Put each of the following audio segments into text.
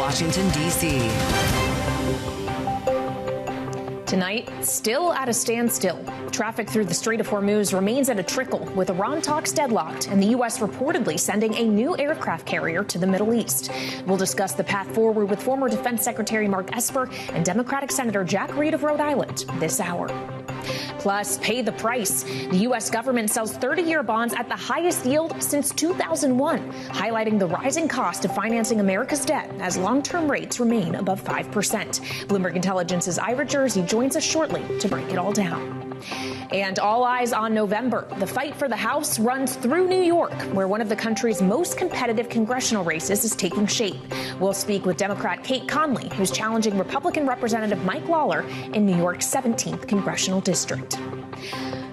Washington, D.C. Tonight, still at a standstill. Traffic through the Strait of Hormuz remains at a trickle, with Iran talks deadlocked and the U.S. reportedly sending a new aircraft carrier to the Middle East. We'll discuss the path forward with former Defense Secretary Mark Esper and Democratic Senator Jack Reed of Rhode Island this hour. Plus, pay the price. The U.S. government sells 30-year bonds at the highest yield since 2001, highlighting the rising cost of financing America's debt as long-term rates remain above 5%. Bloomberg Intelligence's Ira Jersey joins us shortly to break it all down. And all eyes on November. The fight for the House runs through New York, where one of the country's most competitive congressional races is taking shape. We'll speak with Democrat Cait Conley, who's challenging Republican Representative Mike Lawler in New York's 17th congressional district.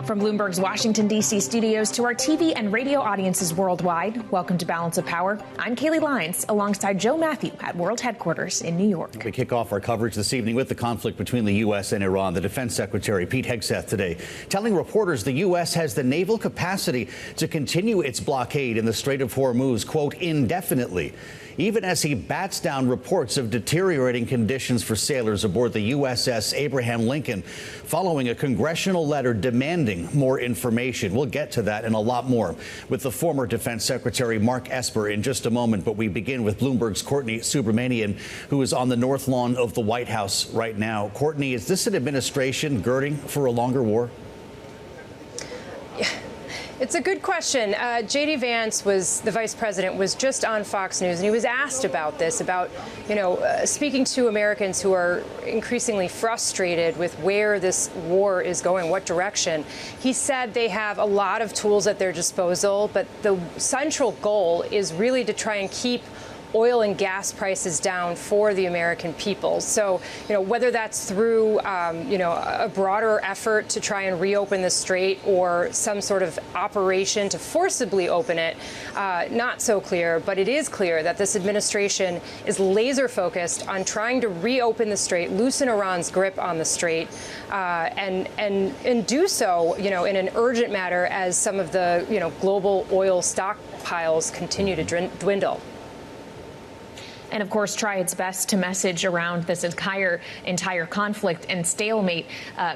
From Bloomberg's Washington, D.C. studios to our TV and radio audiences worldwide, welcome to Balance of Power. I'm Kaylee Lyons, alongside Joe Matthew at World Headquarters in New York. We kick off our coverage this evening with the conflict between the U.S. and Iran. The Defense Secretary, Pete Hegseth, today telling reporters the U.S. has the naval capacity to continue its blockade in the Strait of Hormuz, quote, indefinitely, even as he bats down reports of deteriorating conditions for sailors aboard the USS Abraham Lincoln following a congressional letter demanding more information. We'll get to that and a lot more with the former Defense Secretary Mark Esper in just a moment. But we begin with Bloomberg's Courtney Subramanian, who is on the North Lawn of the White House right now. Courtney, is this an administration girding for a longer war? It's a good question. J.D. Vance, the vice president, was just on Fox News, and he was asked about this, about, speaking to Americans who are increasingly frustrated with where this war is going, what direction. He said they have a lot of tools at their disposal, but the central goal is really to try and keep oil and gas prices down for the American people. So, whether that's through, a broader effort to try and reopen the strait or some sort of operation to forcibly open it, not so clear. But it is clear that this administration is laser focused on trying to reopen the strait, loosen Iran's grip on the strait, and do so, in an urgent manner as some of the, global oil stockpiles continue to dwindle. And, of course, try its best to message around this entire conflict and stalemate.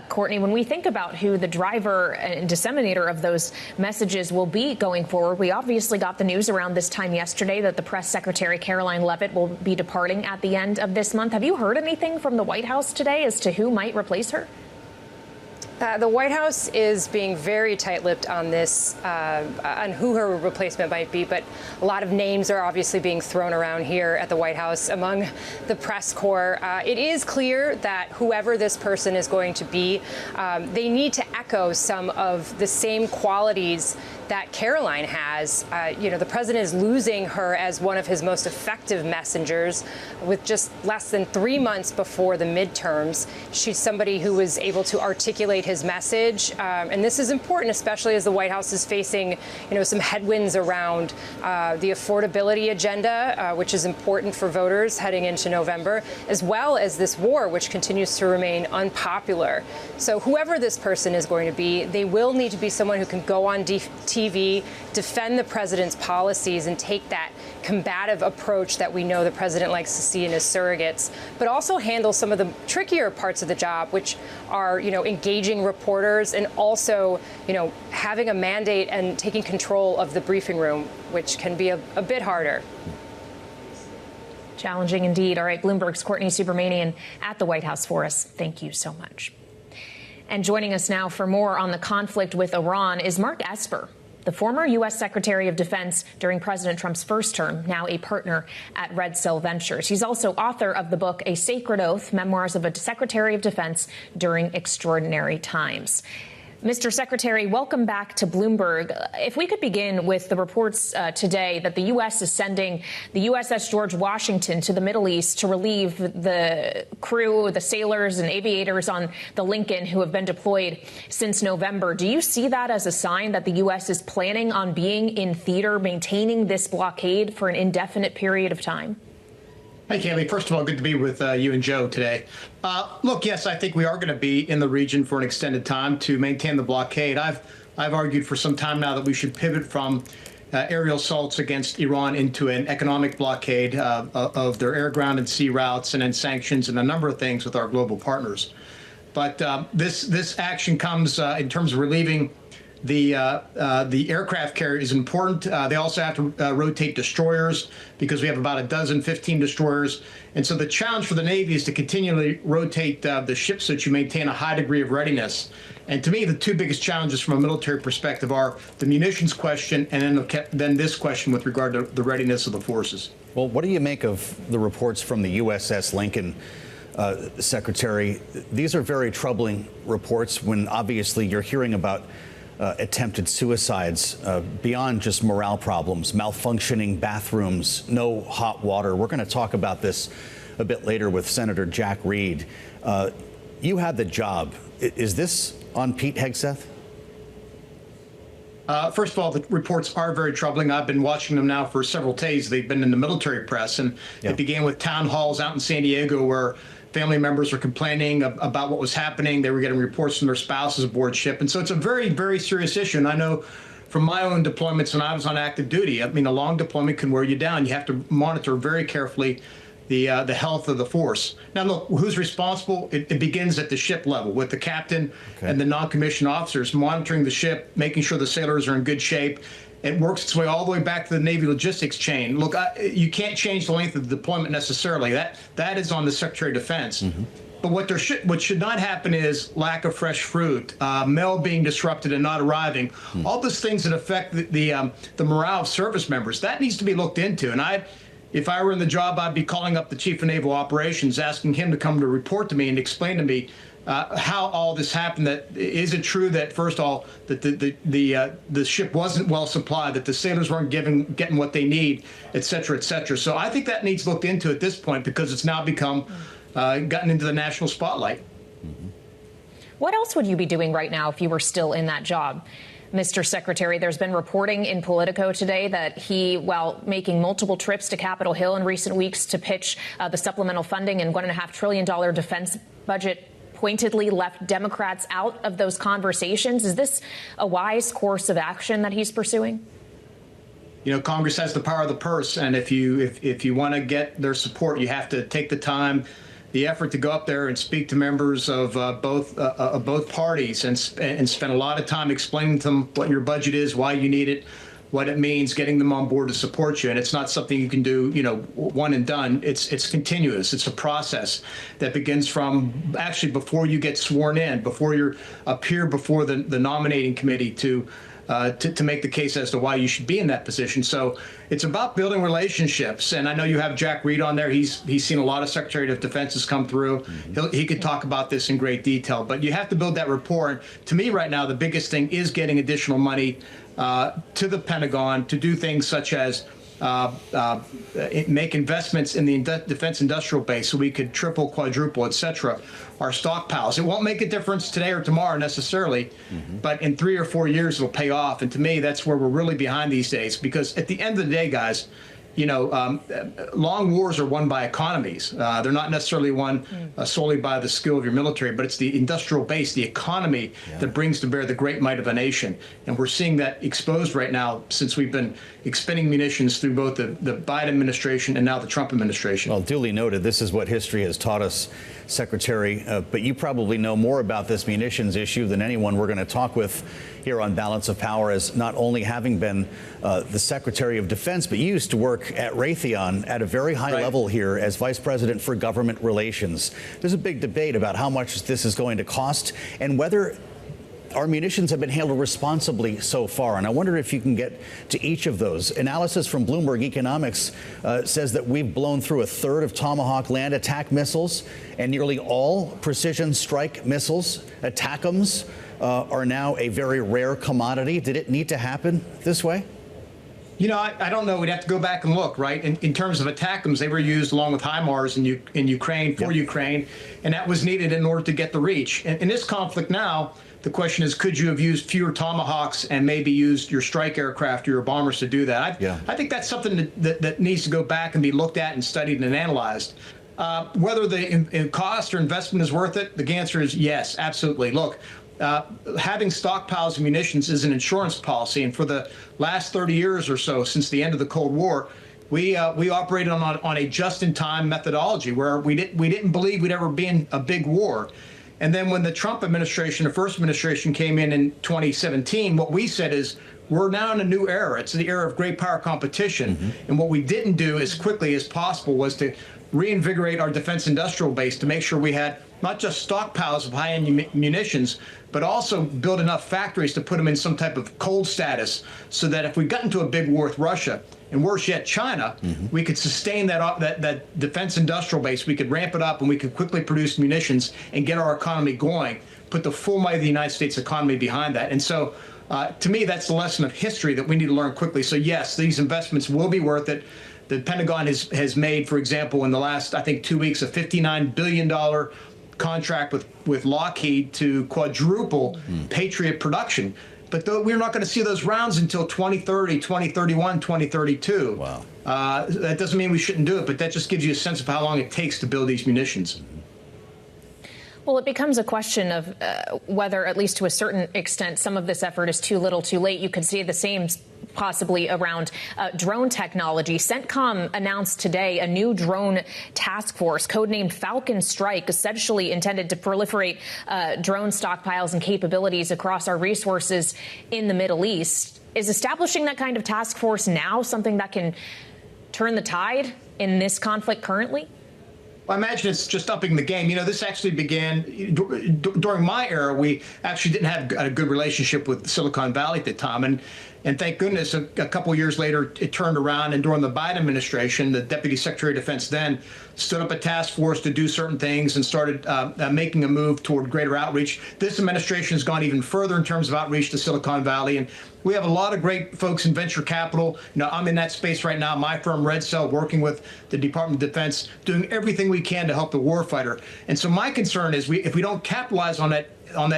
Courtney, when we think about who the driver and disseminator of those messages will be going forward, we obviously got the news around this time yesterday that the press secretary, Karoline Leavitt, will be departing at the end of this month. Have you heard anything from the White House today as to who might replace her? The White House is being very tight-lipped on this, on who her replacement might be, but a lot of names are obviously being thrown around here at the White House among the press corps. It is clear that whoever this person is going to be, they need to echo some of the same qualities that Karoline has. The president is losing her as one of his most effective messengers with just less than 3 months before the midterms. She's somebody who was able to articulate his message. And this is important, especially as the White House is facing, some headwinds around the affordability agenda, which is important for voters heading into November, as well as this war, which continues to remain unpopular. So whoever this person is going to be, they will need to be someone who can go on TV, defend the president's policies, and take that combative approach that we know the president likes to see in his surrogates, but also handle some of the trickier parts of the job, which are, engaging reporters and also, having a mandate and taking control of the briefing room, which can be a bit harder. Challenging indeed. All right, Bloomberg's Courtney Subramanian at the White House for us. Thank you so much. And joining us now for more on the conflict with Iran is Mark Esper, the former U.S. Secretary of Defense during President Trump's first term, now a partner at Red Cell Ventures. He's also author of the book A Sacred Oath, Memoirs of a Secretary of Defense During Extraordinary Times. Mr. Secretary, welcome back to Bloomberg. If we could begin with the reports today that the U.S. is sending the USS George Washington to the Middle East to relieve the crew, the sailors and aviators on the Lincoln who have been deployed since November. Do you see that as a sign that the U.S. is planning on being in theater, maintaining this blockade for an indefinite period of time? Hey, Kaylee. First of all, good to be with you and Joe today. Look, yes, I think we are going to be in the region for an extended time to maintain the blockade. I've argued for some time now that we should pivot from aerial assaults against Iran into an economic blockade of their air, ground, and sea routes, and then sanctions and a number of things with our global partners. But this action comes in terms of relieving the aircraft carrier is important. They also have to rotate destroyers because we have about 15 destroyers. And so the challenge for the Navy is to continually rotate the ships so that you maintain a high degree of readiness. And to me, the two biggest challenges from a military perspective are the munitions question and then this question with regard to the readiness of the forces. Well, what do you make of the reports from the USS Lincoln, Secretary? These are very troubling reports when obviously you're hearing about attempted suicides beyond just morale problems, malfunctioning bathrooms, no hot water. We're going to talk about this a bit later with Senator Jack Reed. You had the job. Is this on Pete Hegseth? First of all, the reports are very troubling. I've been watching them now for several days. They've been in the military press, and it began with town halls out in San Diego where family members were complaining about what was happening. They were getting reports from their spouses aboard ship. And so it's a very, very serious issue. And I know from my own deployments when I was on active duty, I mean, a long deployment can wear you down. You have to monitor very carefully the health of the force. Now, look, who's responsible? It begins at the ship level with the captain and the non-commissioned officers monitoring the ship, making sure the sailors are in good shape. It works its way all the way back to the Navy logistics chain. Look, you can't change the length of the deployment necessarily. That is on the Secretary of Defense. But what should not happen is lack of fresh fruit, mail being disrupted and not arriving. All those things that affect the morale of service members. That needs to be looked into. And if I were in the job, I'd be calling up the Chief of Naval Operations, asking him to come to report to me and explain to me how all this happened. That is it true that first of all that the ship wasn't well supplied, that the sailors weren't getting what they need, et cetera, et cetera. So I think that needs looked into at this point because it's now become gotten into the national spotlight. What else would you be doing right now if you were still in that job? Mr. Secretary, there's been reporting in Politico today that he, while making multiple trips to Capitol Hill in recent weeks to pitch the supplemental funding and $1.5 trillion defense budget, pointedly left Democrats out of those conversations. Is this a wise course of action that he's pursuing? You know, Congress has the power of the purse, and if you want to get their support, you have to take the time, the effort to go up there and speak to members of both parties and spend a lot of time explaining to them what your budget is, why you need it, what it means, getting them on board to support you. And it's not something you can do, you know, one and done. It's continuous. It's a process that begins from actually before you get sworn in, before you appear before the nominating committee to make the case as to why you should be in that position. So it's about building relationships. And I know you have Jack Reed on there. He's seen a lot of Secretary of Defenses come through. He could talk about this in great detail. But you have to build that rapport. And to me right now, the biggest thing is getting additional money to the Pentagon to do things such as make investments in the defense industrial base so we could triple, quadruple, et cetera, our stockpiles. It won't make a difference today or tomorrow necessarily, but in 3 or 4 years it'll pay off. And to me, that's where we're really behind these days, because at the end of the day, guys, you know, long wars are won by economies. They're not necessarily won solely by the skill of your military, but it's the industrial base, the economy that brings to bear the great might of a nation. And we're seeing that exposed right now since we've been expending munitions through both the Biden administration and now the Trump administration. Well, duly noted. This is what history has taught us, Secretary. But you probably know more about this munitions issue than anyone we're going to talk with here on Balance of Power, as not only having been the Secretary of Defense, but you used to work at Raytheon at a very high level here as Vice President for Government Relations. There's a big debate about how much this is going to cost and whether our munitions have been handled responsibly so far. And I wonder if you can get to each of those. Analysis from Bloomberg Economics says that we've blown through a third of Tomahawk land attack missiles, and nearly all precision strike missiles, ATACMS, are now a very rare commodity. Did it need to happen this way? You know, I don't know. We'd have to go back and look, right? In terms of ATACMS, they were used along with HIMARS in Ukraine for Ukraine, and that was needed in order to get the reach. In this conflict now, the question is, could you have used fewer Tomahawks and maybe used your strike aircraft or your bombers to do that? I think that's something that needs to go back and be looked at and studied and analyzed. Whether the cost or investment is worth it, the answer is yes, absolutely. Look, having stockpiles of munitions is an insurance policy. And for the last 30 years or so, since the end of the Cold War, we operated on a just-in-time methodology where we didn't believe we'd ever be in a big war. And then when the Trump administration, the first administration, came in 2017, what we said is, we're now in a new era. It's the era of great power competition. And what we didn't do as quickly as possible was to reinvigorate our defense industrial base to make sure we had not just stockpiles of high-end munitions, but also build enough factories to put them in some type of cold status so that if we got into a big war with Russia, and worse yet, China, we could sustain that defense industrial base. We could ramp it up, and we could quickly produce munitions and get our economy going, put the full might of the United States economy behind that. And so, to me, that's the lesson of history that we need to learn quickly. So, yes, these investments will be worth it. The Pentagon has made, for example, in the last, I think, 2 weeks, a $59 billion contract with Lockheed to quadruple Patriot production. But we're not going to see those rounds until 2030, 2031, 2032. Wow. That doesn't mean we shouldn't do it, but that just gives you a sense of how long it takes to build these munitions. Well, it becomes a question of whether, at least to a certain extent, some of this effort is too little, too late. You could see the same possibly around drone technology. CENTCOM announced today a new drone task force, codenamed Falcon Strike, essentially intended to proliferate drone stockpiles and capabilities across our resources in the Middle East. Is establishing that kind of task force now something that can turn the tide in this conflict currently? Well, I imagine it's just upping the game. You know, this actually began during my era. We actually didn't have a good relationship with Silicon Valley at the time. And thank goodness, a couple of years later, it turned around. And during the Biden administration, the Deputy Secretary of Defense then stood up a task force to do certain things and started making a move toward greater outreach. This administration has gone even further in terms of outreach to Silicon Valley. And we have a lot of great folks in venture capital. You know, I'm in that space right now. My firm, Red Cell, working with the Department of Defense, doing everything we can to help the warfighter. And so my concern is if we don't capitalize on that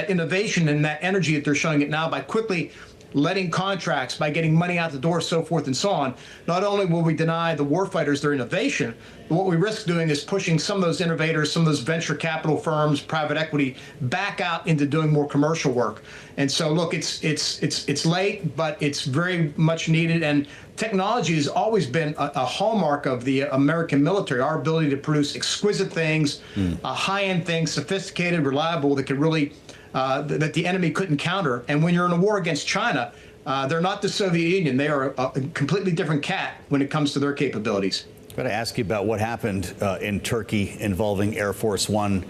innovation and that energy that they're showing it now by quickly letting contracts, by getting money out the door, so forth and so on, not only will we deny the warfighters their innovation, but what we risk doing is pushing some of those innovators, some of those venture capital firms, private equity, back out into doing more commercial work. And so, look, it's late, but it's very much needed. And technology has always been a hallmark of the American military, our ability to produce exquisite things, high-end things, sophisticated, reliable, that could really that the enemy couldn't counter. And when you're in a war against China, they're not the Soviet Union. They are a completely different cat when it comes to their capabilities. I'm going to ask you about what happened in Turkey involving Air Force One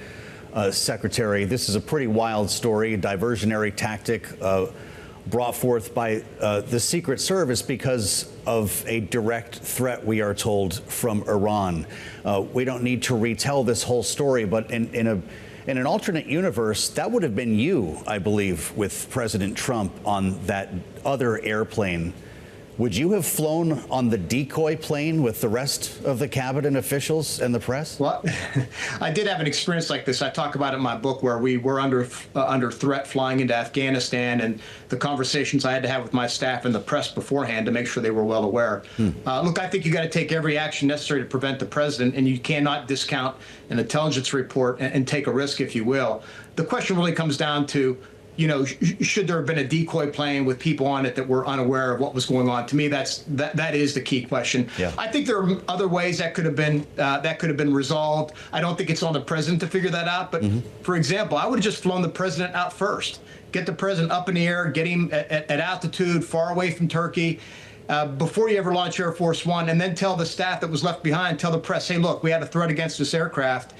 Secretary. This is a pretty wild story, a diversionary tactic brought forth by the Secret Service because of a direct threat, we are told, from Iran. We don't need to retell this whole story, but in an alternate universe, that would have been you, I believe, with President Trump on that other airplane. Would you have flown on the Decoy plane with the rest of the cabinet officials and the press? Well, I did have an experience like this. I talk about it in my book where we were under threat flying into Afghanistan, and the conversations I had to have with my staff and the press beforehand to make sure they were well aware. Look, I think you got to take every action necessary to prevent the president, and you cannot discount an intelligence report and take a risk, if you will. The question really comes down to, you know, should there have been a decoy plane with people on it that were unaware of what was going on? To me, that is the key question. Yeah. I think there are other ways that could have been resolved. I don't think it's on the president to figure that out. But for example, I would have just flown the president out first, get the president up in the air, get him at altitude, far away from Turkey, before you ever launch Air Force One, and then tell the staff that was left behind, tell the press, hey, look, we had a threat against this aircraft.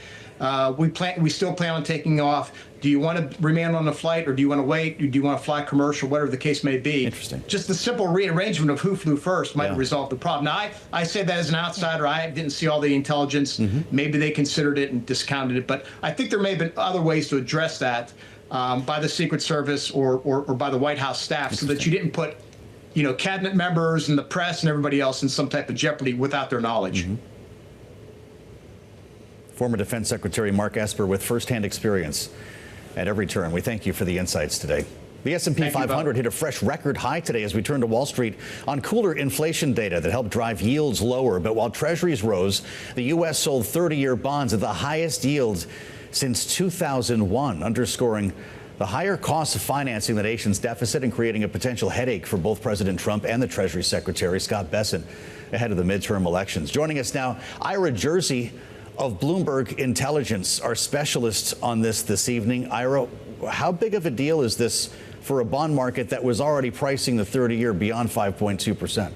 We still plan on taking off. Do you want to remain on the flight, or do you want to wait? Or do you want to fly commercial, whatever the case may be? Interesting. Just the simple rearrangement of who flew first might resolve the problem. Now, I say that as an outsider. I didn't see all the intelligence. Maybe they considered it and discounted it. But I think there may have been other ways to address that by the Secret Service or by the White House staff, so that you didn't put, you know, cabinet members and the press and everybody else in some type of jeopardy without their knowledge. Former Defense Secretary Mark Esper with firsthand experience at every turn. We thank you for the insights today. The S&P 500 hit a fresh record high today as we turn to Wall Street on cooler inflation data that helped drive yields lower. But while Treasuries rose, the U.S. sold 30-year bonds at the highest yield since 2001, underscoring the higher cost of financing the nation's deficit and creating a potential headache for both President Trump and the Treasury Secretary, Scott Bessent, ahead of the midterm elections. Joining us now, Ira Jersey of Bloomberg Intelligence, our specialist on this evening. Ira, how big of a deal is this for a bond market that was already pricing the 30-year beyond 5.2%?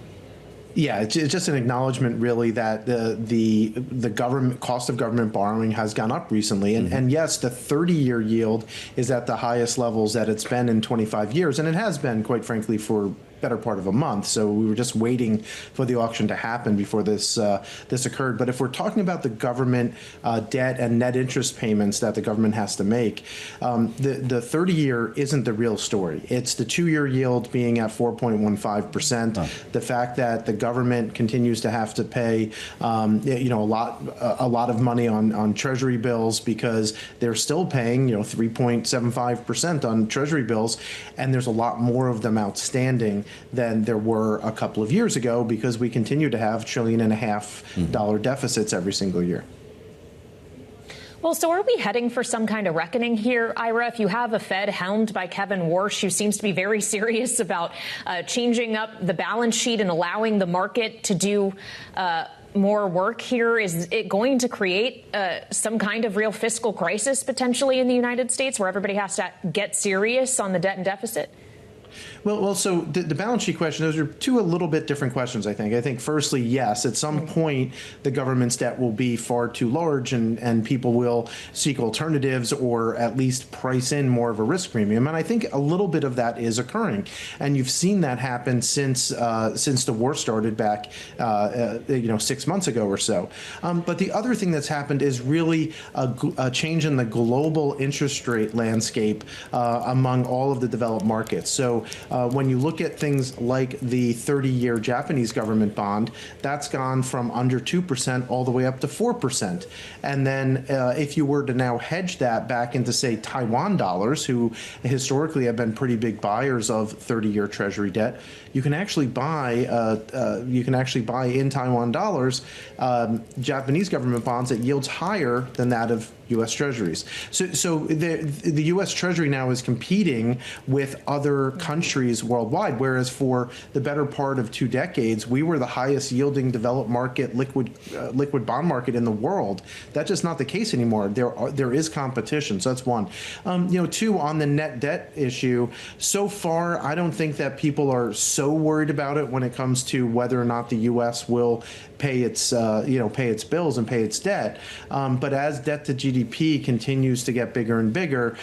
Yeah, it's just an acknowledgement, really, that the government cost of government borrowing has gone up recently, and yes, the 30-year yield is at the highest levels that it's been in 25 years, and it has been, quite frankly, for better part of a month. So we were just waiting for the auction to happen before this occurred. But if we're talking about the government debt and net interest payments that the government has to make, the 30-year isn't the real story. It's the 2-year yield being at 4.15%. The fact that the government continues to have to pay, a lot of money on Treasury bills because they're still paying, 3.75% on Treasury bills, and there's a lot more of them outstanding than there were a couple of years ago because we continue to have $1.5 trillion deficits every single year. Well, so are we heading for some kind of reckoning here, Ira? If you have a Fed helmed by Kevin Warsh, who seems to be very serious about changing up the balance sheet and allowing the market to do more work here, is it going to create some kind of real fiscal crisis potentially in the United States where everybody has to get serious on the debt and deficit? Well, so the balance sheet question, those are two a little bit different questions, I think. I think, firstly, yes, at some point, the government's debt will be far too large and people will seek alternatives or at least price in more of a risk premium. And I think a little bit of that is occurring. And you've seen that happen since the war started back, 6 months ago or so. But the other thing that's happened is really a change in the global interest rate landscape among all of the developed markets. So when you look at things like the 30-year Japanese government bond, that's gone from under 2% all the way up to 4%. And then if you were to now hedge that back into, say, Taiwan dollars, who historically have been pretty big buyers of 30-year Treasury debt, you can actually buy in Taiwan dollars Japanese government bonds at yields higher than that of U.S. Treasuries. So the U.S. Treasury now is competing with other countries worldwide, whereas for the better part of 2 decades, we were the highest yielding developed market liquid bond market in the world. That's just not the case anymore. There is competition. So that's one. 2, on the net debt issue, so far I don't think that people are so worried about it when it comes to whether or not the U.S. will pay its bills and pay its debt. But as debt to GDP continues to get bigger and bigger,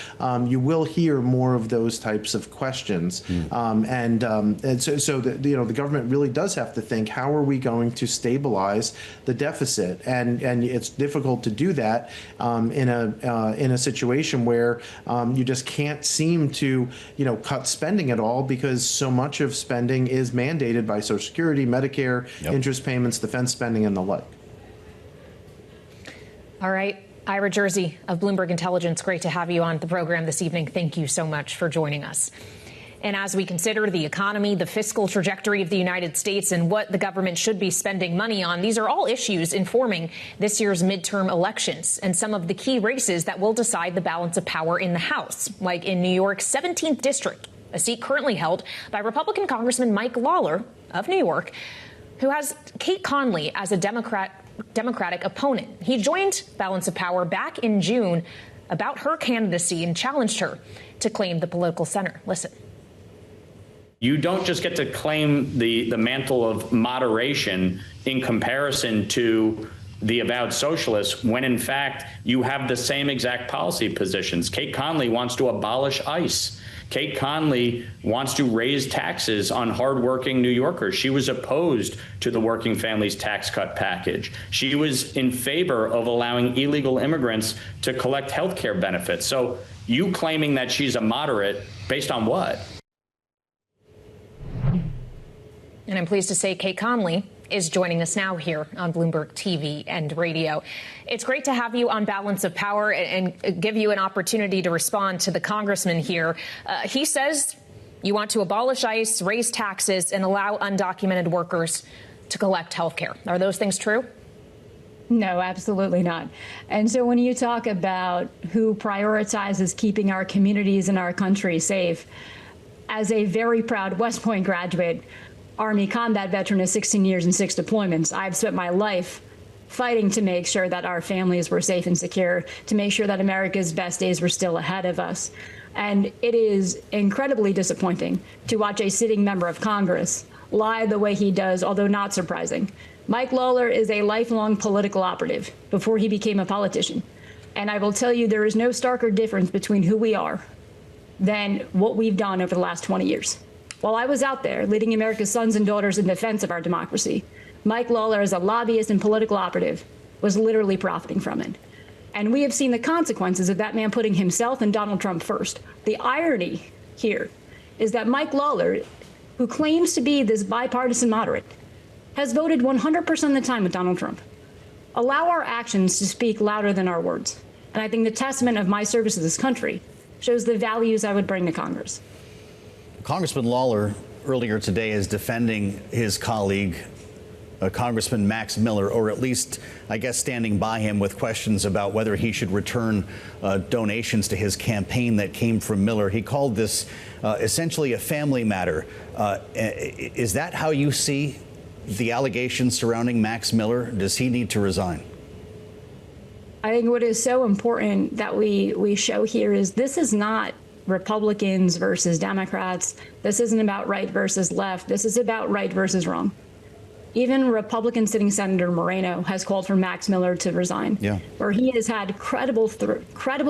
you will hear more of those types of questions. And so the government really does have to think, how are we going to stabilize the deficit? And it's difficult to do that in a situation where you just can't seem to cut spending at all because so much of spending is mandated by Social Security, Medicare, interest payments, defense spending, and the like. All right. Ira Jersey of Bloomberg Intelligence, great to have you on the program this evening. Thank you so much for joining us. And as we consider the economy, the fiscal trajectory of the United States, and what the government should be spending money on, these are all issues informing this year's midterm elections and some of the key races that will decide the balance of power in the House, like in New York's 17th district, a seat currently held by Republican Congressman Mike Lawler of New York, who has Cait Conley as a Democratic opponent. He joined Balance of Power back in June about her candidacy and challenged her to claim the political center. Listen. You don't just get to claim the mantle of moderation in comparison to the avowed socialists when, in fact, you have the same exact policy positions. Cait Conley wants to abolish ICE. Cait Conley wants to raise taxes on hardworking New Yorkers. She was opposed to the working families tax cut package. She was in favor of allowing illegal immigrants to collect health care benefits. So you claiming that she's a moderate based on what? And I'm pleased to say Cait Conley is joining us now here on Bloomberg TV and radio. It's great to have you on Balance of Power and give you an opportunity to respond to the congressman here. He says you want to abolish ICE, raise taxes, and allow undocumented workers to collect health care. Are those things true? No, absolutely not. And so when you talk about who prioritizes keeping our communities and our country safe, as a very proud West Point graduate, Army combat veteran of 16 years and 6 deployments, I've spent my life fighting to make sure that our families were safe and secure, to make sure that America's best days were still ahead of us. And it is incredibly disappointing to watch a sitting member of Congress lie the way he does, although not surprising. Mike Lawler is a lifelong political operative before he became a politician. And I will tell you, there is no starker difference between who we are than what we've done over the last 20 years. While I was out there leading America's sons and daughters in defense of our democracy, Mike Lawler, as a lobbyist and political operative, was literally profiting from it. And we have seen the consequences of that man putting himself and Donald Trump first. The irony here is that Mike Lawler, who claims to be this bipartisan moderate, has voted 100% of the time with Donald Trump. Allow our actions to speak louder than our words. And I think the testament of my service to this country shows the values I would bring to Congress. Congressman Lawler earlier today is defending his colleague, Congressman Max Miller, or at least, I guess, standing by him with questions about whether he should return donations to his campaign that came from Miller. He called this essentially a family matter. Is that how you see the allegations surrounding Max Miller? Does he need to resign? I think what is so important that we show here is this is not Republicans versus Democrats. This isn't about right versus left. This is about right versus wrong. Even Republican sitting Senator Moreno has called for Max Miller to resign, where he has had credible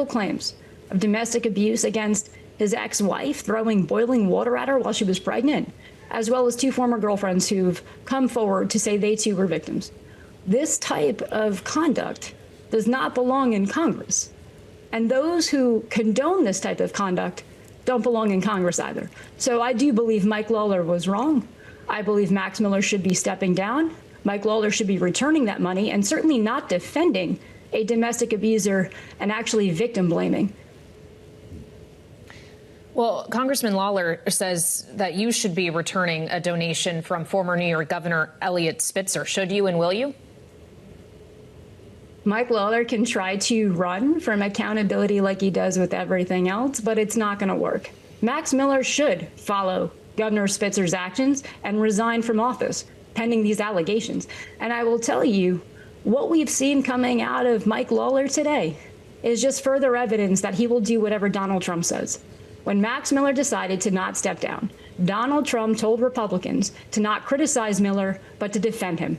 claims of domestic abuse against his ex-wife, throwing boiling water at her while she was pregnant, as well as 2 former girlfriends who've come forward to say they too were victims. This type of conduct does not belong in Congress. And those who condone this type of conduct don't belong in Congress either. So I do believe Mike Lawler was wrong. I believe Max Miller should be stepping down. Mike Lawler should be returning that money and certainly not defending a domestic abuser and actually victim blaming. Well, Congressman Lawler says that you should be returning a donation from former New York Governor Eliot Spitzer. Should you and will you? Mike Lawler can try to run from accountability like he does with everything else, but it's not going to work. Max Miller should follow Governor Spitzer's actions and resign from office pending these allegations. And I will tell you, what we've seen coming out of Mike Lawler today is just further evidence that he will do whatever Donald Trump says. When Max Miller decided to not step down, Donald Trump told Republicans to not criticize Miller, but to defend him.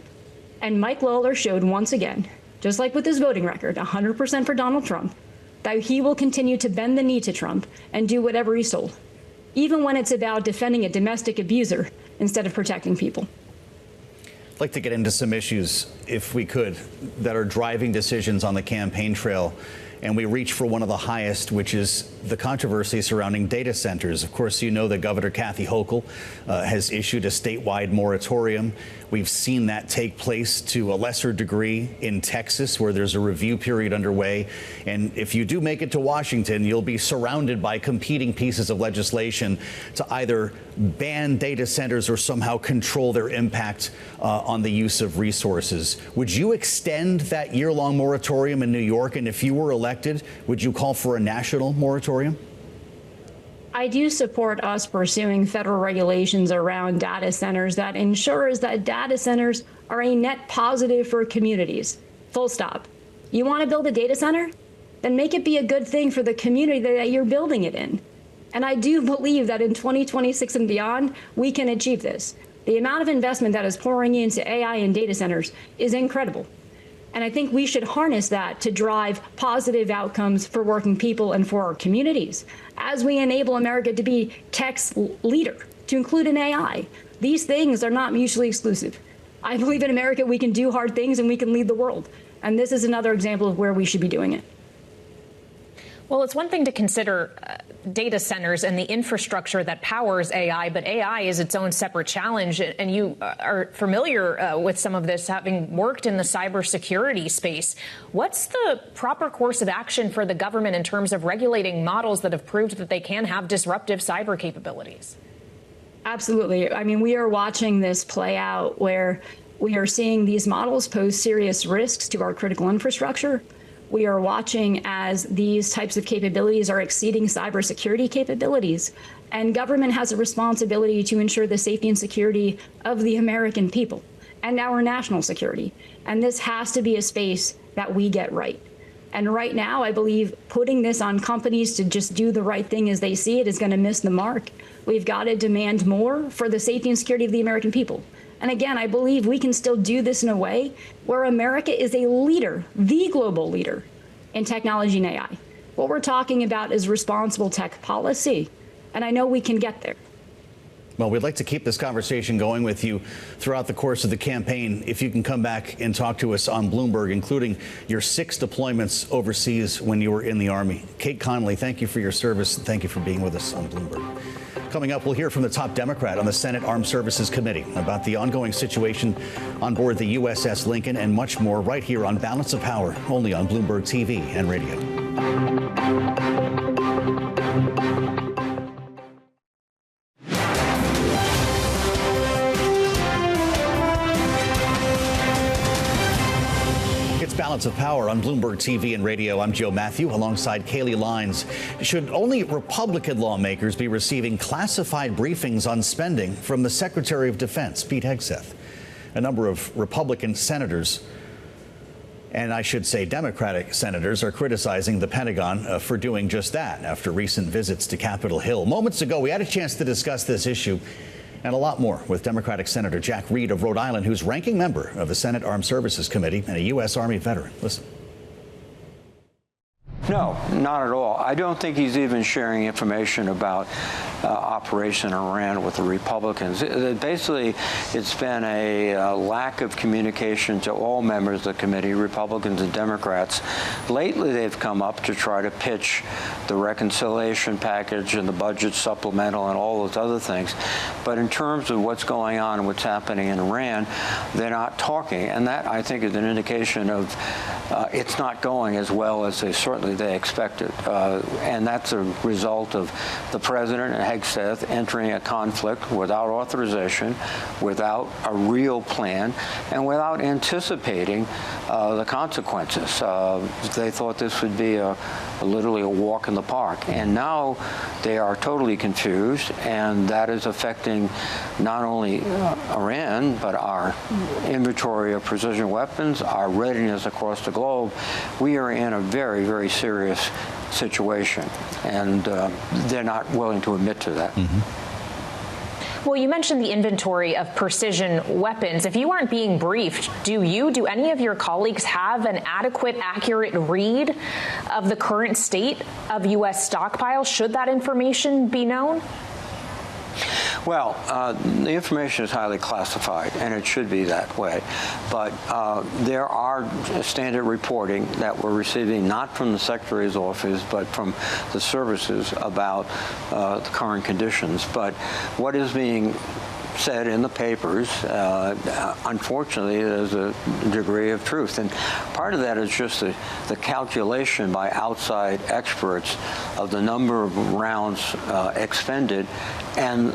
And Mike Lawler showed once again, just like with his voting record, 100% for Donald Trump, that he will continue to bend the knee to Trump and do whatever he's told, even when it's about defending a domestic abuser instead of protecting people. I'd like to get into some issues, if we could, that are driving decisions on the campaign trail. And we reach for one of the highest, which is the controversy surrounding data centers. Of course, you know that Governor Kathy Hochul has issued a statewide moratorium. We've seen that take place to a lesser degree in Texas, where there's a review period underway. And if you do make it to Washington, you'll be surrounded by competing pieces of legislation to either ban data centers or somehow control their impact on the use of resources. Would you extend that year-long moratorium in New York? And if you were elected, would you call for a national moratorium? I do support us pursuing federal regulations around data centers that ensures that data centers are a net positive for communities. Full stop. You want to build a data center? Then make it be a good thing for the community that you're building it in. And I do believe that in 2026 and beyond, we can achieve this. The amount of investment that is pouring into AI and data centers is incredible. And I think we should harness that to drive positive outcomes for working people and for our communities as we enable America to be tech's leader, to include an AI. These things are not mutually exclusive. I believe in America we can do hard things and we can lead the world. And this is another example of where we should be doing it. Well, it's one thing to consider data centers and the infrastructure that powers AI, but AI is its own separate challenge. And you are familiar with some of this, having worked in the cybersecurity space. What's the proper course of action for the government in terms of regulating models that have proved that they can have disruptive cyber capabilities? Absolutely. I mean, we are watching this play out where We are seeing these models pose serious risks to our critical infrastructure. We are watching as these types of capabilities are exceeding cybersecurity capabilities. And government has a responsibility to ensure the safety and security of the American people and our national security. And this has to be a space that we get right. And right now, I believe putting this on companies to just do the right thing as they see it is going to miss the mark. We've got to demand more for the safety and security of the American people. And again, I believe we can still do this in a way where America is a leader, the global leader in technology and AI. What we're talking about is responsible tech policy. And I know we can get there. Well, we'd like to keep this conversation going with you throughout the course of the campaign. If you can come back and talk to us on Bloomberg, including your 6 deployments overseas when you were in the Army. Cait Conley, thank you for your service. Thank you for being with us on Bloomberg. Coming up, we'll hear from the top Democrat on the Senate Armed Services Committee about the ongoing situation on board the USS Lincoln and much more right here on Balance of Power, only on Bloomberg TV and radio. Balance of Power on Bloomberg TV and radio. I'm Joe Matthew alongside Kaylee Lines. Should only Republican lawmakers be receiving classified briefings on spending from the Secretary of Defense, Pete Hegseth? A number of Republican senators, and I should say Democratic senators, are criticizing the Pentagon for doing just that after recent visits to Capitol Hill. Moments ago, we had a chance to discuss this issue and a lot more with Democratic Senator Jack Reed of Rhode Island, who's ranking member of the Senate Armed Services Committee and a U.S. Army veteran. Listen. No, not at all. I don't think he's even sharing information about Operation Iran with the Republicans. Basically, it's been a lack of communication to all members of the committee, Republicans and Democrats. Lately, they've come up to try to pitch the reconciliation package and the budget supplemental and all those other things. But in terms of what's going on and what's happening in Iran, they're not talking. And that, I think, is an indication of it's not going as well as they expected. And that's a result of the president and Hegseth entering a conflict without authorization, without a real plan, and without anticipating the consequences. They thought this would be literally a walk in the park. And now they are totally confused, and that is affecting not only Iran, but our inventory of precision weapons, our readiness across the globe. We are in a very, very serious situation, and they're not willing to admit to that. Mm-hmm. Well, you mentioned the inventory of precision weapons. If you aren't being briefed, do any of your colleagues have an adequate, accurate read of the current state of U.S. stockpiles? Should that information be known? Well, the information is highly classified, and it should be that way. But there are standard reporting that we're receiving, not from the Secretary's office, but from the services about the current conditions. But what is being said in the papers, unfortunately, there's a degree of truth. And part of that is just the calculation by outside experts of the number of rounds expended and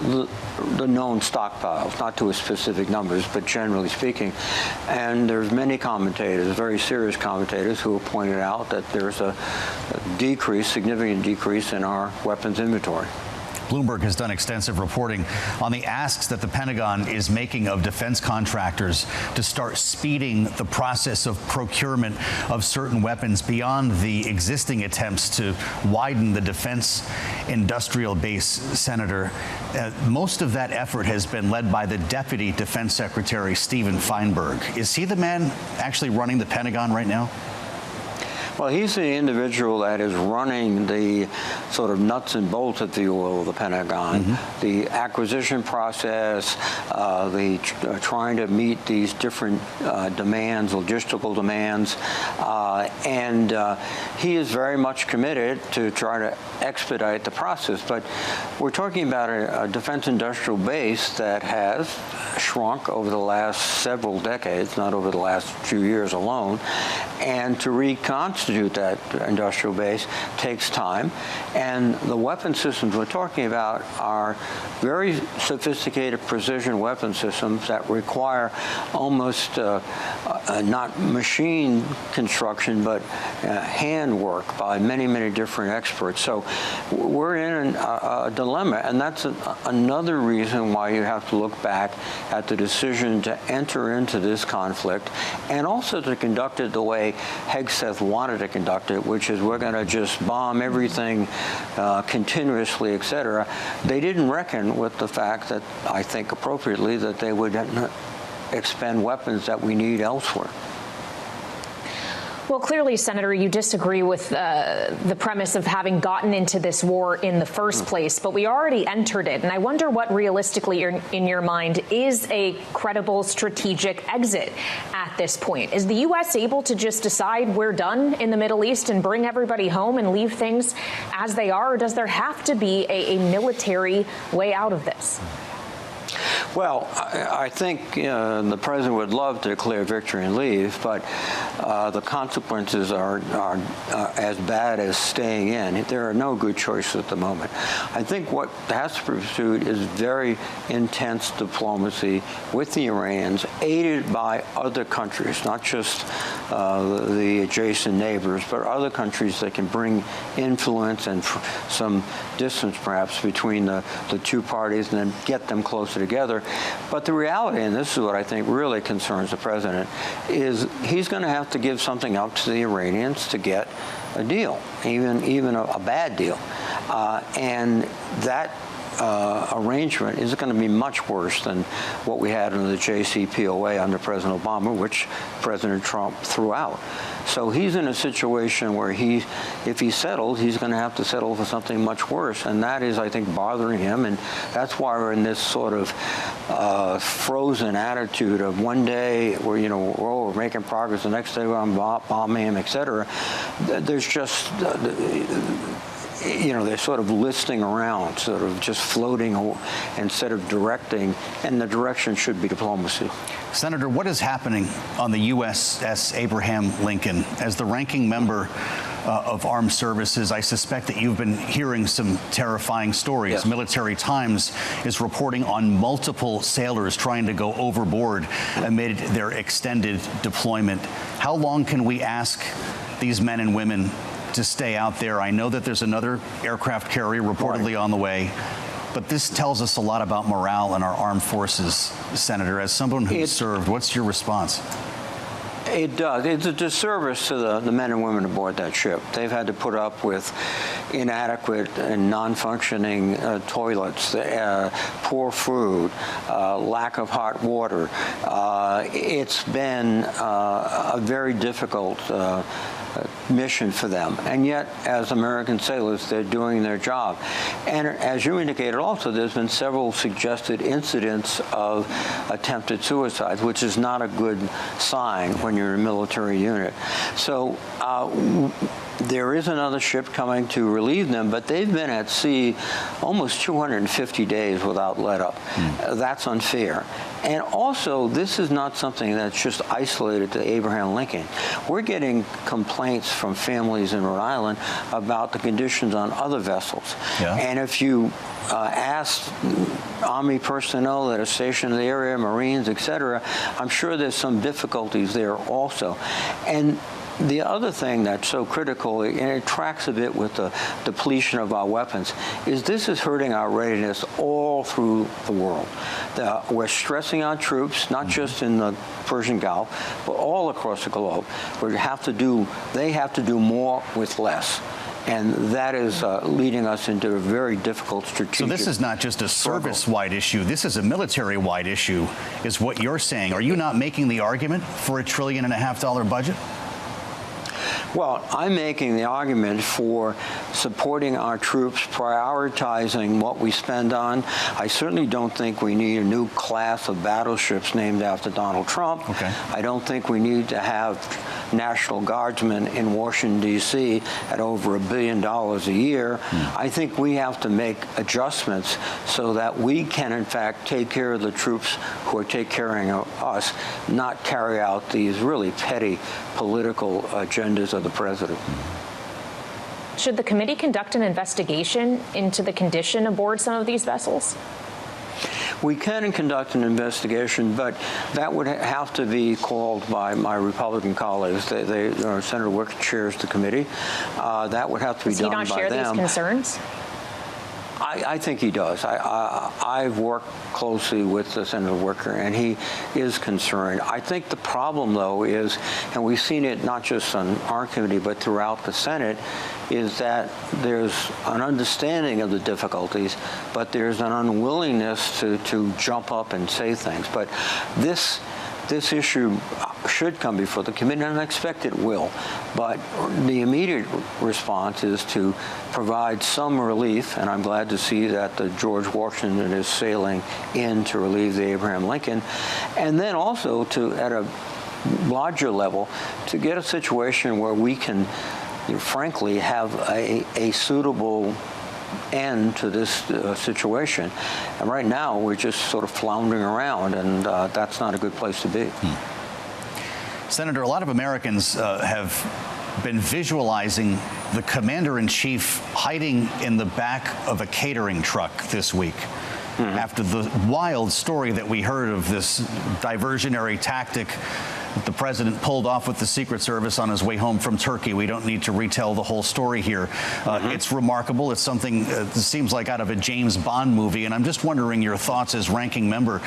the known stockpiles, not to a specific numbers, but generally speaking. And there's many commentators, very serious commentators, who have pointed out that there's a significant decrease in our weapons inventory. Bloomberg has done extensive reporting on the asks that the Pentagon is making of defense contractors to start speeding the process of procurement of certain weapons beyond the existing attempts to widen the defense industrial base, Senator. Most of that effort has been led by the Deputy Defense Secretary, Stephen Feinberg. Is he the man actually running the Pentagon right now? Well, he's the individual that is running the sort of nuts and bolts, if you will, of the Pentagon, the acquisition process, trying to meet these different demands, logistical demands, and he is very much committed to try to expedite the process. But we're talking about a defense industrial base that has shrunk over the last several decades, not over the last few years alone, and to reconstitute reconstitute that industrial base takes time. And the weapon systems we're talking about are very sophisticated precision weapon systems that require almost not machine construction, but handwork by many, many different experts. So we're in a dilemma, and that's another reason why you have to look back at the decision to enter into this conflict, and also to conduct it the way Hegseth wanted to conduct it, which is we're going to just bomb everything continuously, et cetera. They didn't reckon with the fact that, I think appropriately, that they would expend weapons that we need elsewhere. Well, clearly, Senator, you disagree with the premise of having gotten into this war in the first place, but we already entered it. And I wonder what realistically, in your mind, is a credible strategic exit at this point. Is the U.S. able to just decide we're done in the Middle East and bring everybody home and leave things as they are? Or does there have to be a military way out of this? Well, I think the president would love to declare victory and leave, but the consequences are as bad as staying in. There are no good choices at the moment. I think what has to be pursued is very intense diplomacy with the Iranians, aided by other countries, not just the adjacent neighbors, but other countries that can bring influence and some distance, perhaps, between the two parties, and then get them closer together. But the reality, and this is what I think really concerns the president, is he's going to have to give something up to the Iranians to get a deal, even a bad deal. And that arrangement is going to be much worse than what we had under the JCPOA under President Obama, which President Trump threw out. So he's in a situation where if he settles, he's going to have to settle for something much worse, and that is, I think, bothering him, and that's why we're in this sort of frozen attitude of one day we're making progress, the next day we're bombing him, et cetera. There's just they're sort of listing around, sort of just floating instead of directing, and the direction should be diplomacy. Senator, what is happening on the USS Abraham Lincoln? As the ranking member of Armed Services, I suspect that you've been hearing some terrifying stories. Yes. Military Times is reporting on multiple sailors trying to go overboard amid their extended deployment. How long can we ask these men and women to stay out there? I know that there's another aircraft carrier reportedly on the way, but this tells us a lot about morale in our armed forces, Senator. As someone who's served, what's your response? It does. It's a disservice to the men and women aboard that ship. They've had to put up with inadequate and non-functioning toilets, poor food, lack of hot water. It's been a very difficult mission for them, and yet as American sailors they're doing their job. And as you indicated also, there's been several suggested incidents of attempted suicides, which is not a good sign when you're a military unit. So there is another ship coming to relieve them, but they've been at sea almost 250 days without let-up. That's unfair. And also, this is not something that's just isolated to Abraham Lincoln. We're getting complaints from families in Rhode Island about the conditions on other vessels. Yeah. And if you ask Army personnel that are stationed in the area, Marines, et cetera, I'm sure there's some difficulties there also. And the other thing that's so critical, and it tracks a bit with the depletion of our weapons, is this is hurting our readiness all through the world. We're stressing our troops, not just in the Persian Gulf, but all across the globe. They have to do more with less. And that is leading us into a very difficult strategic. So this is not just a service-wide issue. This is a military-wide issue, is what you're saying. Are you not making the argument for $1.5 trillion budget? Well, I'm making the argument for supporting our troops, prioritizing what we spend on. I certainly don't think we need a new class of battleships named after Donald Trump. Okay. I don't think we need to have National Guardsmen in Washington, D.C. at over $1 billion a year. I think we have to make adjustments so that we can, in fact, take care of the troops who are taking care of us, not carry out these really petty political agendas of the president. Should the committee conduct an investigation into the condition aboard some of these vessels? We can conduct an investigation, but that would have to be called by my Republican colleagues. Senator Wicker chairs the committee. That would have to be done by them. Does he not share these concerns? I think he does. I've worked closely with Senator Wicker, and he is concerned. I think the problem, though, is, and we've seen it not just on our committee, but throughout the Senate, is that there's an understanding of the difficulties, but there's an unwillingness to jump up and say things. But this issue should come before the committee, and I expect it will. But the immediate response is to provide some relief, and I'm glad to see that the George Washington is sailing in to relieve the Abraham Lincoln, and then also to, at a larger level, to get a situation where we can, frankly, have a suitable end to this situation. And right now, we're just sort of floundering around, and that's not a good place to be. Senator, a lot of Americans have been visualizing the commander-in-chief hiding in the back of a catering truck this week. After the wild story that we heard of this diversionary tactic that the president pulled off with the Secret Service on his way home from Turkey. We don't need to retell the whole story here. It's remarkable. It's something that seems like out of a James Bond movie. And I'm just wondering your thoughts as ranking member.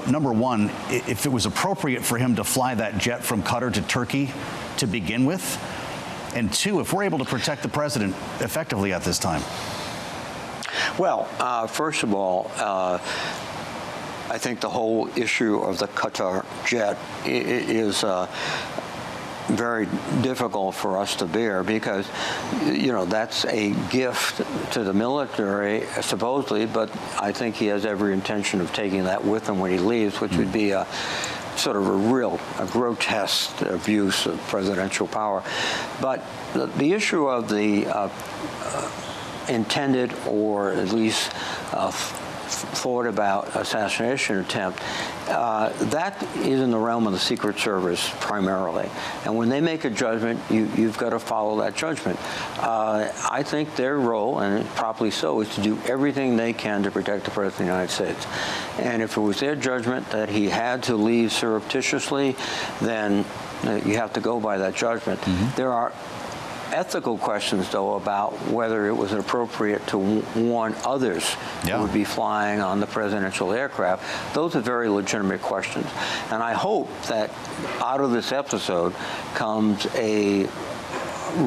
Number one, if it was appropriate for him to fly that jet from Qatar to Turkey to begin with. And two, if we're able to protect the president effectively at this time. Well, first of all, I think the whole issue of the Qatar jet is very difficult for us to bear because, that's a gift to the military, supposedly, but I think he has every intention of taking that with him when he leaves, which would be a sort of a grotesque abuse of presidential power. But the issue of the intended or at least thought about assassination attempt, that is in the realm of the Secret Service primarily. And when they make a judgment, you've got to follow that judgment. I think their role, and properly so, is to do everything they can to protect the President of the United States. And if it was their judgment that he had to leave surreptitiously, then you have to go by that judgment. There are ethical questions, though, about whether it was appropriate to warn others who would be flying on the presidential aircraft. Those are very legitimate questions. And I hope that out of this episode comes a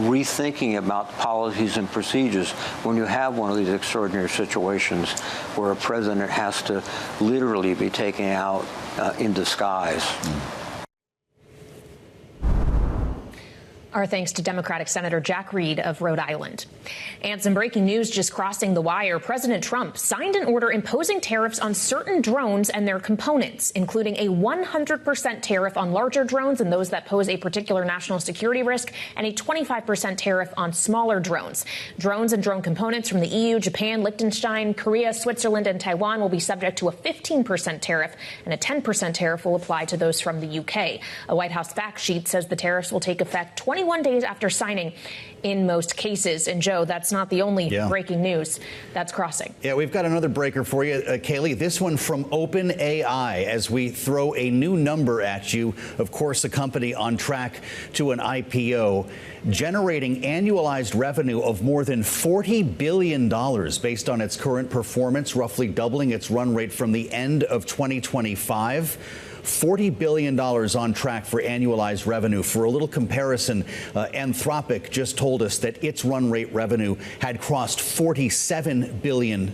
rethinking about policies and procedures when you have one of these extraordinary situations where a president has to literally be taken out in disguise. Our thanks to Democratic Senator Jack Reed of Rhode Island. And some breaking news just crossing the wire. President Trump signed an order imposing tariffs on certain drones and their components, including a 100% tariff on larger drones and those that pose a particular national security risk, and a 25% tariff on smaller drones. Drones and drone components from the EU, Japan, Liechtenstein, Korea, Switzerland, and Taiwan will be subject to a 15% tariff, and a 10% tariff will apply to those from the UK. A White House fact sheet says the tariffs will take effect 21 days after signing in most cases. And Joe, that's not the only breaking news that's crossing. Yeah, we've got another breaker for you, Kaylee. This one from OpenAI as we throw a new number at you. Of course, a company on track to an IPO, generating annualized revenue of more than $40 billion based on its current performance, roughly doubling its run rate from the end of 2025. $40 billion on track for annualized revenue. For a little comparison, Anthropic just told us that its run rate revenue had crossed $47 billion,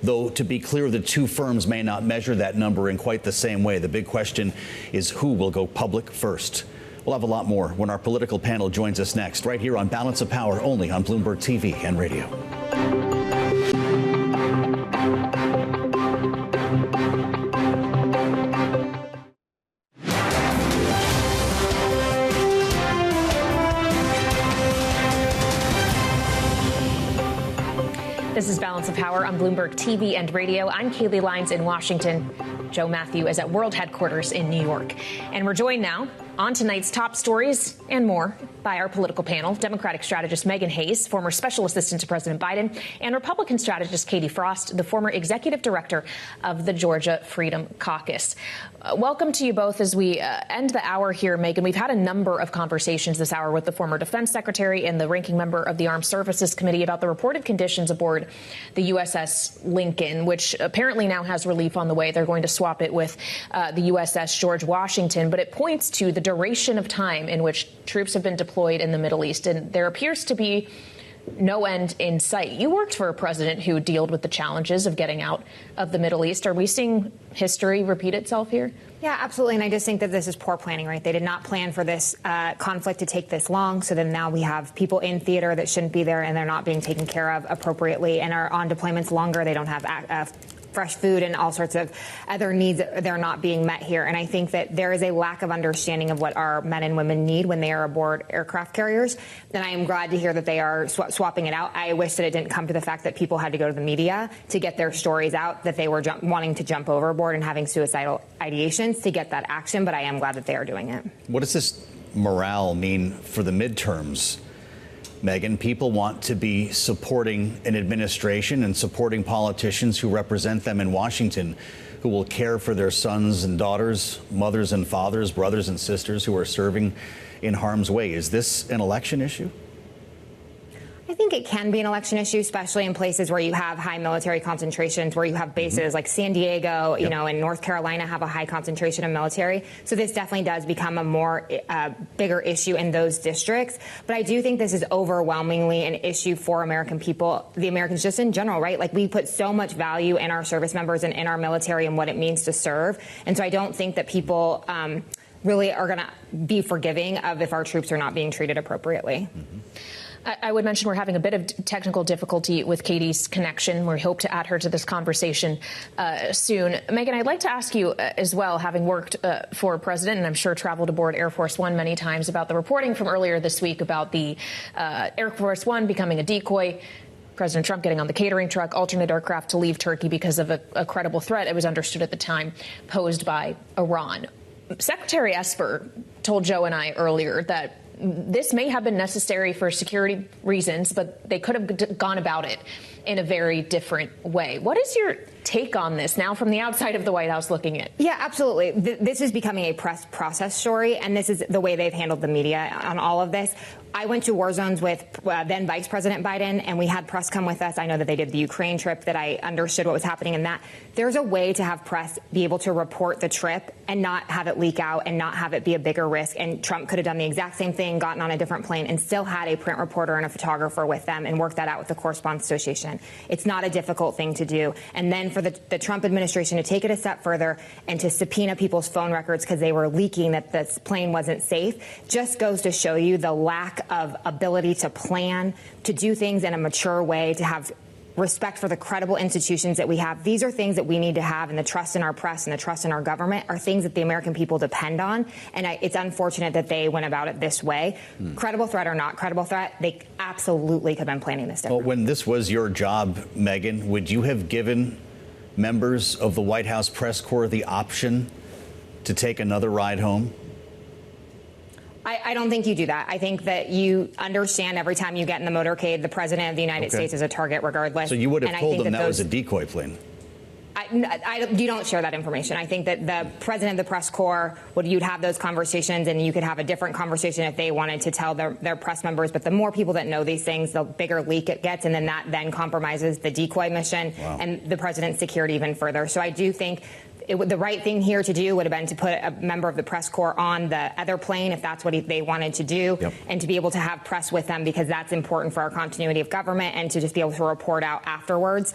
though to be clear, the two firms may not measure that number in quite the same way. The big question is who will go public first. We'll have a lot more when our political panel joins us next, right here on Balance of Power, only on Bloomberg TV and radio. This is Balance of Power on Bloomberg TV and radio. I'm Kaylee Lyons in Washington. Joe Matthew is at World Headquarters in New York. And we're joined now on tonight's top stories and more by our political panel, Democratic strategist Megan Hayes, former special assistant to President Biden, and Republican strategist Katie Frost, the former executive director of the Georgia Freedom Caucus. Welcome to you both as we end the hour here, Megan. We've had a number of conversations this hour with the former defense secretary and the ranking member of the Armed Services Committee about the reported conditions aboard the USS Lincoln, which apparently now has relief on the way. They're going to swap it with the USS George Washington, but it points to the duration of time in which troops have been deployed in the Middle East, and there appears to be no end in sight. You worked for a president who dealt with the challenges of getting out of the Middle East. Are we seeing history repeat itself here? Yeah, absolutely. And I just think that this is poor planning, right? They did not plan for this conflict to take this long. So then now we have people in theater that shouldn't be there, and they're not being taken care of appropriately and are on deployments longer. They don't have fresh food and all sorts of other needs that they're not being met here. And I think that there is a lack of understanding of what our men and women need when they are aboard aircraft carriers. And I am glad to hear that they are swapping it out. I wish that it didn't come to the fact that people had to go to the media to get their stories out, that they were wanting to jump overboard and having suicidal ideations to get that action. But I am glad that they are doing it. What does this morale mean for the midterms? Megan, people want to be supporting an administration and supporting politicians who represent them in Washington, who will care for their sons and daughters, mothers and fathers, brothers and sisters who are serving in harm's way. Is this an election issue? I think it can be an election issue, especially in places where you have high military concentrations, where you have bases like San Diego, you know, and North Carolina have a high concentration of military. So this definitely does become a more bigger issue in those districts. But I do think this is overwhelmingly an issue for American people, the Americans just in general, right? Like, we put so much value in our service members and in our military and what it means to serve. And so I don't think that people really are going to be forgiving of if our troops are not being treated appropriately. Mm-hmm. I would mention we're having a bit of technical difficulty with Katie's connection. We hope to add her to this conversation soon. Megan, I'd like to ask you as well, having worked for a president and I'm sure traveled aboard Air Force One many times, about the reporting from earlier this week about the Air Force One becoming a decoy. President Trump getting on the catering truck, alternate aircraft to leave Turkey because of a credible threat, it was understood at the time, posed by Iran. Secretary Esper told Joe and I earlier that this may have been necessary for security reasons, but they could have gone about it in a very different way. What is your take on this now from the outside of the White House looking in? Yeah, absolutely. This is becoming a press process story, and this is the way they've handled the media on all of this. I went to war zones with then Vice President Biden, and we had press come with us. I know that they did the Ukraine trip, that I understood what was happening in that. There's a way to have press be able to report the trip and not have it leak out and not have it be a bigger risk. And Trump could have done the exact same thing, gotten on a different plane, and still had a print reporter and a photographer with them and worked that out with the Correspondents Association. It's not a difficult thing to do. And then for the Trump administration to take it a step further and to subpoena people's phone records because they were leaking that this plane wasn't safe just goes to show you the lack of ability to plan, to do things in a mature way, to have respect for the credible institutions that we have. These are things that we need to have, and the trust in our press and the trust in our government are things that the American people depend on. And it's unfortunate that they went about it this way. Credible threat or not credible threat, they absolutely could have been planning this differently. Well, when this was your job, Megan, would you have given members of the White House press corps the option to take another ride home? I don't think you do that. I think that you understand every time you get in the motorcade, the president of the United States is a target regardless. So you would have told them that was a decoy plane? You don't share that information. I think that the president of the press corps, you'd have those conversations, and you could have a different conversation if they wanted to tell their press members. But the more people that know these things, the bigger leak it gets, and then that then compromises the decoy mission and the president's security even further. So I do think the right thing here to do would have been to put a member of the press corps on the other plane if that's what they wanted to do, and to be able to have press with them, because that's important for our continuity of government, and to just be able to report out afterwards.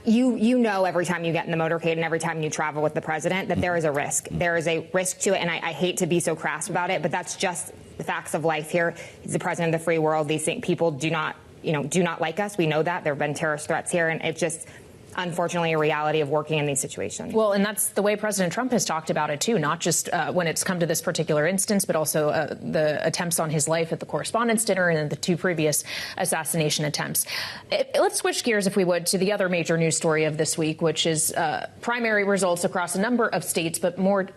You know, every time you get in the motorcade and every time you travel with the president, that there is a risk. There is a risk to it, and I hate to be so crass about it, but that's just the facts of life here. He's the president of the free world. These people do not like us. We know that. There have been terrorist threats here, and unfortunately a reality of working in these situations. Well, and that's the way President Trump has talked about it, too, not just when it's come to this particular instance, but also the attempts on his life at the Correspondents' Dinner and the 2 previous assassination attempts. Let's switch gears, if we would, to the other major news story of this week, which is primary results across a number of states, but more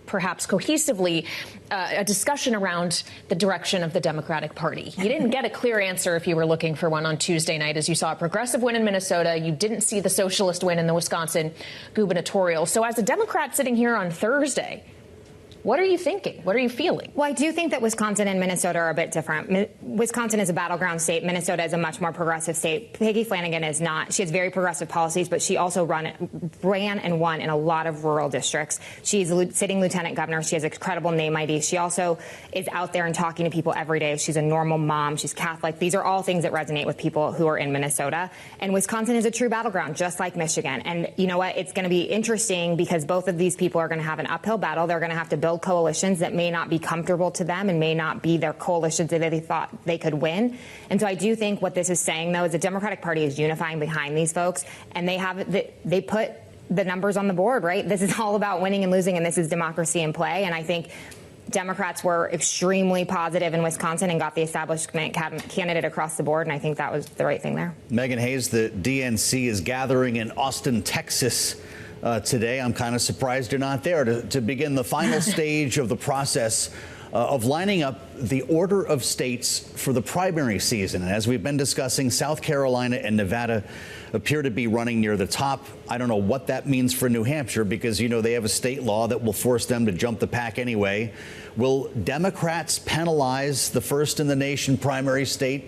perhaps cohesively, a discussion around the direction of the Democratic Party. You didn't get a clear answer if you were looking for one on Tuesday night, as you saw a progressive win in Minnesota. You didn't see the socialist win in the Wisconsin gubernatorial. So as a Democrat sitting here on Thursday, what are you thinking? What are you feeling? Well, I do think that Wisconsin and Minnesota are a bit different. Wisconsin is a battleground state. Minnesota is a much more progressive state. Peggy Flanagan is not. She has very progressive policies, but she also ran and won in a lot of rural districts. She's a sitting lieutenant governor. She has a credible name ID. She also is out there and talking to people every day. She's a normal mom. She's Catholic. These are all things that resonate with people who are in Minnesota. And Wisconsin is a true battleground, just like Michigan. And you know what? It's going to be interesting because both of these people are going to have an uphill battle. They're going to have to build coalitions that may not be comfortable to them and may not be their coalitions that they thought they could win. And so I do think what this is saying, though, is the Democratic Party is unifying behind these folks, and they put the numbers on the board, right? This is all about winning and losing, and this is democracy in play. And I think Democrats were extremely positive in Wisconsin and got the establishment candidate across the board, and I think that was the right thing there. Megan Hayes, the DNC is gathering in Austin, Texas today. I'm kind of surprised you're not there to begin the final stage of the process of lining up the order of states for the primary season. And as we've been discussing, South Carolina and Nevada appear to be running near the top. I don't know what that means for New Hampshire because, you know, they have a state law that will force them to jump the pack anyway. Will Democrats penalize the first in the nation primary state,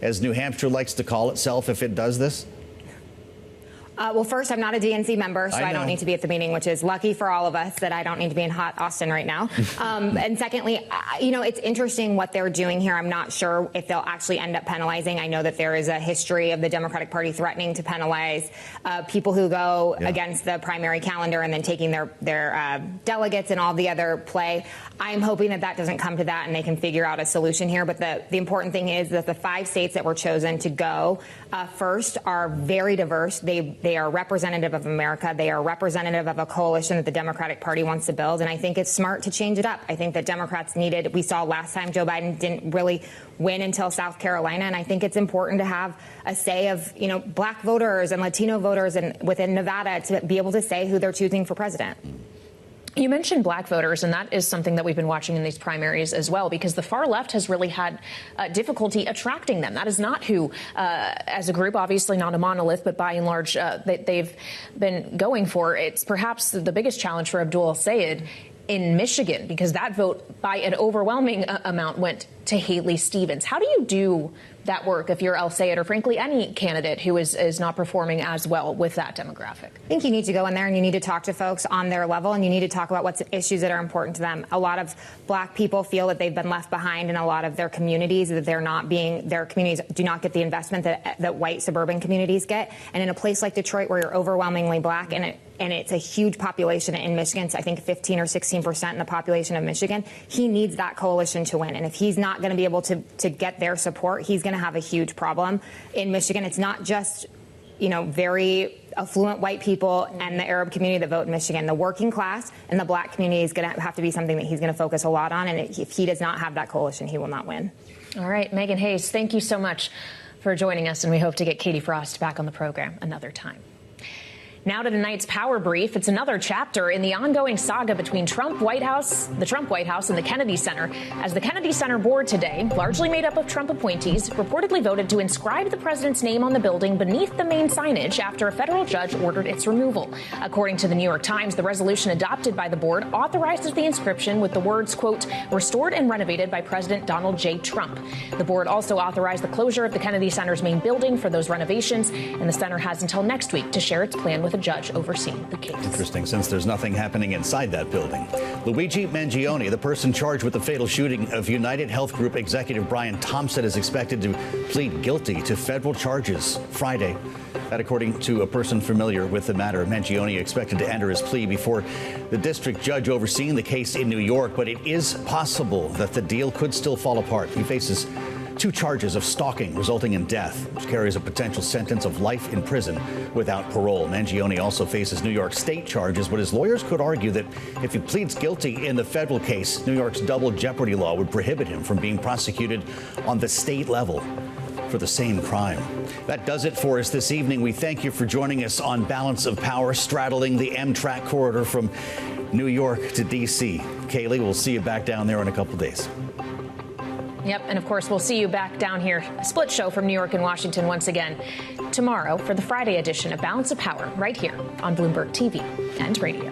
as New Hampshire likes to call itself, if it does this? Well, first, I'm not a DNC member, so I don't need to be at the meeting, which is lucky for all of us that I don't need to be in hot Austin right now. And secondly, you know, it's interesting what they're doing here. I'm not sure if they'll actually end up penalizing. I know that there is a history of the Democratic Party threatening to penalize people who go against the primary calendar and then taking their delegates and all the other play. I'm hoping that that doesn't come to that and they can figure out a solution here. But the important thing is that the 5 states that were chosen to go first are very diverse. They are representative of America. They are representative of a coalition that the Democratic Party wants to build. And I think it's smart to change it up. I think that Democrats needed, we saw last time Joe Biden didn't really win until South Carolina. And I think it's important to have a say of, you know, black voters and Latino voters and within Nevada to be able to say who they're choosing for president. You mentioned black voters, and that is something that we've been watching in these primaries as well, because the far left has really had difficulty attracting them. That is not who, as a group, obviously not a monolith, but by and large, they've been going for. It's perhaps the biggest challenge for Abdul El-Sayed in Michigan, because that vote by an overwhelming amount went to Haley Stevens. How do you do that work if you're El-Sayed or, frankly, any candidate who is not performing as well with that demographic? I think you need to go in there and you need to talk to folks on their level, and you need to talk about what's issues that are important to them. A lot of black people feel that they've been left behind in a lot of their communities, that their communities do not get the investment that white suburban communities get. And in a place like Detroit, where you're overwhelmingly black and it's a huge population in Michigan, so I think 15 or 16% in the population of Michigan, he needs that coalition to win. And if he's not going to be able to get their support, he's going to have a huge problem in Michigan. It's not just, you know, very affluent white people and the Arab community that vote in Michigan. The working class and the black community is going to have to be something that he's going to focus a lot on. And if he does not have that coalition, he will not win. All right. Megan Hayes, thank you so much for joining us. And we hope to get Katie Frost back on the program another time. Now to tonight's Power Brief. It's another chapter in the ongoing saga between the Trump White House and the Kennedy Center, as the Kennedy Center board today, largely made up of Trump appointees, reportedly voted to inscribe the president's name on the building beneath the main signage after a federal judge ordered its removal. According to the New York Times, the resolution adopted by the board authorizes the inscription with the words, quote, restored and renovated by President Donald J. Trump. The board also authorized the closure of the Kennedy Center's main building for those renovations, and the center has until next week to share its plan with a judge overseeing the case. Interesting, since there's nothing happening inside that building. Luigi Mangione, the person charged with the fatal shooting of United Health Group executive Brian Thompson, is expected to plead guilty to federal charges Friday. That, according to a person familiar with the matter. Mangione expected to enter his plea before the district judge overseeing the case in New York, but it is possible that the deal could still fall apart. He faces 2 charges of stalking resulting in death, which carries a potential sentence of life in prison without parole. Mangione also faces New York state charges, but his lawyers could argue that if he pleads guilty in the federal case, New York's double jeopardy law would prohibit him from being prosecuted on the state level for the same crime. That does it for us this evening. We thank you for joining us on Balance of Power, straddling the Amtrak corridor from New York to D.C. Kaylee, we'll see you back down there in a couple days. Yep, and of course, we'll see you back down here, a split show from New York and Washington once again tomorrow for the Friday edition of Balance of Power right here on Bloomberg TV and radio.